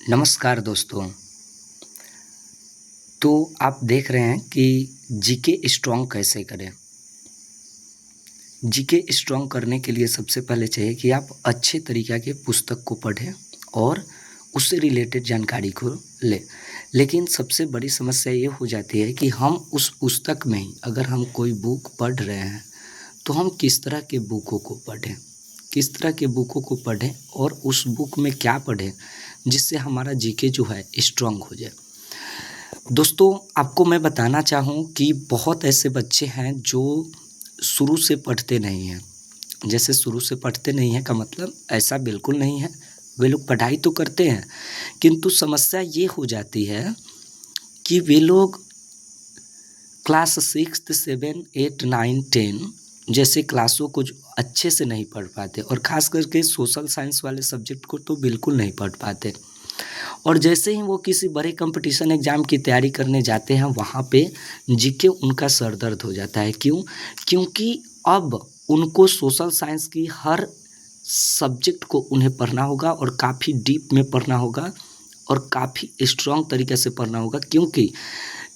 नमस्कार दोस्तों। तो आप देख रहे हैं कि जीके स्ट्रॉन्ग कैसे करें। जीके स्ट्रॉन्ग करने के लिए सबसे पहले चाहिए कि आप अच्छे तरीक़े के पुस्तक को पढ़ें और उससे रिलेटेड जानकारी को लें। लेकिन सबसे बड़ी समस्या ये हो जाती है कि हम उस पुस्तक में ही अगर हम कोई बुक पढ़ रहे हैं तो हम किस तरह के बुकों को पढ़ें, किस तरह के बुकों को पढ़ें और उस बुक में क्या पढ़ें जिससे हमारा जीके जो है स्ट्रॉन्ग हो जाए। दोस्तों, आपको मैं बताना चाहूँ कि बहुत ऐसे बच्चे हैं जो शुरू से पढ़ते नहीं हैं। जैसे शुरू से पढ़ते नहीं हैं का मतलब ऐसा बिल्कुल नहीं है, वे लोग पढ़ाई तो करते हैं, किंतु समस्या ये हो जाती है कि वे लोग क्लास 6, 7, 8, 9, 10 जैसे क्लासों को अच्छे से नहीं पढ़ पाते और ख़ास करके सोशल साइंस वाले सब्जेक्ट को तो बिल्कुल नहीं पढ़ पाते। और जैसे ही वो किसी बड़े कंपटीशन एग्ज़ाम की तैयारी करने जाते हैं वहाँ पे जीके उनका सर दर्द हो जाता है। क्यों? क्योंकि अब उनको सोशल साइंस की हर सब्जेक्ट को उन्हें पढ़ना होगा और काफ़ी डीप में पढ़ना होगा और काफ़ी स्ट्रॉन्ग तरीके से पढ़ना होगा, क्योंकि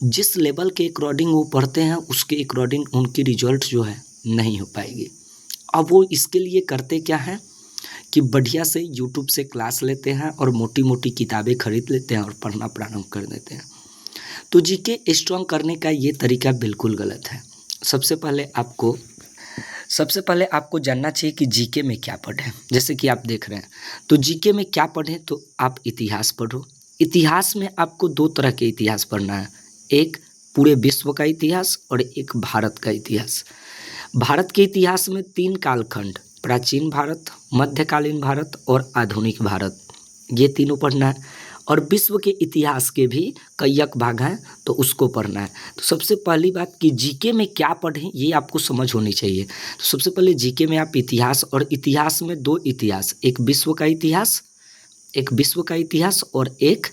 जिस लेवल के अकॉर्डिंग वो पढ़ते हैं उसके अकॉर्डिंग उनकी रिजल्ट जो है नहीं हो पाएगी। अब वो इसके लिए करते क्या हैं कि बढ़िया से यूट्यूब से क्लास लेते हैं और मोटी मोटी किताबें खरीद लेते हैं और पढ़ना प्रारंभ कर देते हैं। तो जीके स्ट्रॉन्ग करने का ये तरीका बिल्कुल गलत है। सबसे पहले आपको जानना चाहिए कि जीके में क्या पढ़ें। जैसे कि आप देख रहे हैं, तो जीके में क्या पढ़ें, तो आप इतिहास पढ़ो। इतिहास में आपको दो तरह के इतिहास पढ़ना है, एक पूरे विश्व का इतिहास और एक भारत का इतिहास। भारत के इतिहास में 3 कालखंड, प्राचीन भारत, मध्यकालीन भारत और आधुनिक भारत, ये तीनों पढ़ना है। और विश्व के इतिहास के भी कई भाग हैं तो उसको पढ़ना है। तो सबसे पहली बात कि जीके में क्या पढ़ें ये आपको समझ होनी चाहिए। तो सबसे पहले जीके में आप इतिहास, और इतिहास में 2 इतिहास, एक विश्व का इतिहास और एक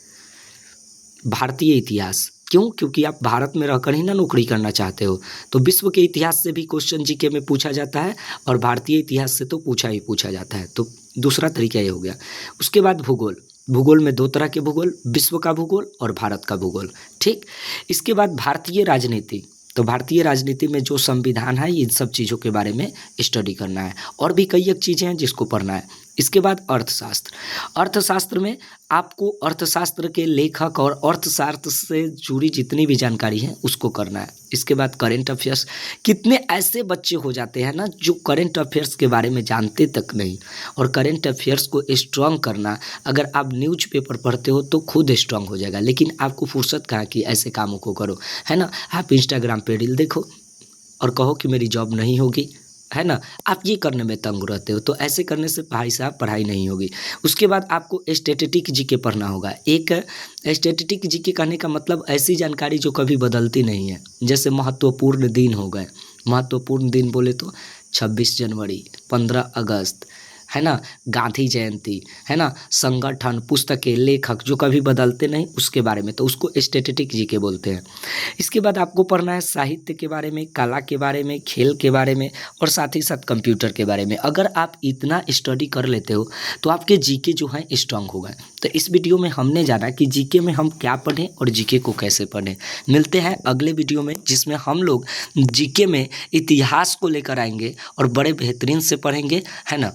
भारतीय इतिहास। क्यों? क्योंकि आप भारत में रहकर ही ना नौकरी करना चाहते हो, तो विश्व के इतिहास से भी क्वेश्चन जीके में पूछा जाता है और भारतीय इतिहास से तो पूछा जाता है। तो दूसरा तरीका ये हो गया। उसके बाद भूगोल में 2 तरह के भूगोल, विश्व का भूगोल और भारत का भूगोल, ठीक। इसके बाद भारतीय राजनीति, तो भारतीय राजनीति में जो संविधान है इन सब चीज़ों के बारे में स्टडी करना है और भी कई एक चीज़ें हैं जिसको पढ़ना है। इसके बाद अर्थशास्त्र में आपको अर्थशास्त्र के लेखक और अर्थशास्त्र से जुड़ी जितनी भी जानकारी है उसको करना है। इसके बाद करेंट अफेयर्स, कितने ऐसे बच्चे हो जाते हैं ना जो करेंट अफेयर्स के बारे में जानते तक नहीं। और करेंट अफेयर्स को स्ट्रॉन्ग करना, अगर आप न्यूज़पेपर पढ़ते हो तो खुद स्ट्रॉन्ग हो जाएगा, लेकिन आपको फुर्सत कहाँ कि ऐसे कामों को करो, है ना। आप इंस्टाग्राम पे रील देखो और कहो कि मेरी जॉब नहीं होगी, है ना। आप ये करने में तंग रहते हो, तो ऐसे करने से भाई साहब पढ़ाई नहीं होगी। उसके बाद आपको स्टैटिस्टिक जीके पढ़ना होगा। एक स्टैटिस्टिक जीके कहने का मतलब ऐसी जानकारी जो कभी बदलती नहीं है। जैसे महत्वपूर्ण दिन हो गए, महत्वपूर्ण दिन बोले तो 26 जनवरी, 15 अगस्त, है ना, गांधी जयंती, है ना, संगठन, पुस्तकें, लेखक जो कभी बदलते नहीं उसके बारे में, तो उसको स्टैटिस्टिक जीके बोलते हैं। इसके बाद आपको पढ़ना है साहित्य के बारे में, कला के बारे में, खेल के बारे में और साथ ही साथ कंप्यूटर के बारे में। अगर आप इतना स्टडी कर लेते हो तो आपके जीके जो है स्ट्रांग होगा। तो इस वीडियो में हमने जाना कि जीके में हम क्या पढ़ें और जीके को कैसे पढ़ें। मिलते हैं अगले वीडियो में जिसमें हम लोग जीके में इतिहास को लेकर आएंगे और बड़े बेहतरीन से पढ़ेंगे, है ना।